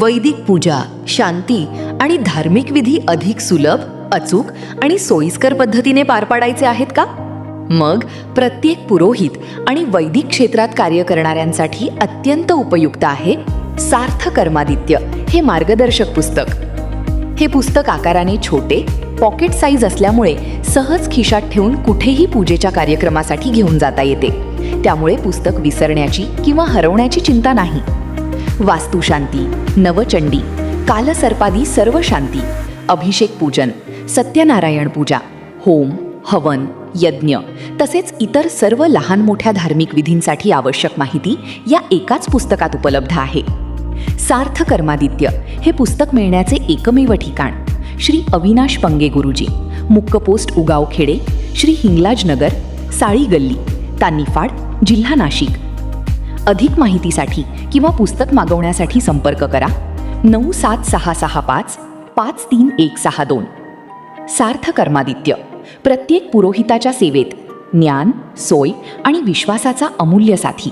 वैदिक पूजा, शांती आणि धार्मिक विधी अधिक सुलभ, अचूक आणि सोयीस्कर पद्धतीने पार पाडायचे आहेत का? मग प्रत्येक पुरोहित आणि वैदिक क्षेत्रात कार्य करणाऱ्यांसाठी अत्यंत उपयुक्त आहे सार्थ कर्मादित्य हे मार्गदर्शक पुस्तक. हे पुस्तक आकाराने छोटे, पॉकेट साईज असल्यामुळे सहज खिशात ठेवून कुठेही पूजेच्या कार्यक्रमासाठी घेऊन जाता येते. त्यामुळे पुस्तक विसरण्याची किंवा हरवण्याची चिंता नाही. वास्तुशांती, नवचंडी, कालसर्पादी सर्व शांती, अभिषेक पूजन, सत्यनारायण पूजा, होम, हवन, यज्ञ तसेच इतर सर्व लहान मोठ्या धार्मिक विधींसाठी आवश्यक माहिती या एकाच पुस्तकात उपलब्ध आहे. सार्थ कर्मादित्य हे पुस्तक मिळण्याचे एकमेव ठिकाण श्री अविनाश पंगे गुरुजी, मुक्क पोस्ट उगावखेडे, श्री हिंगलाज नगर, साळी गल्ली, तान्नीफाड, जिल्हा नाशिक. अधिक माहितीसाठी किंवा पुस्तक मागवण्यासाठी संपर्क करा 9766653162. सार्थ कर्मादित्य प्रत्येक पुरोहिताच्या सेवेत ज्ञान, सोय आणि विश्वासाचा अमूल्य साथी.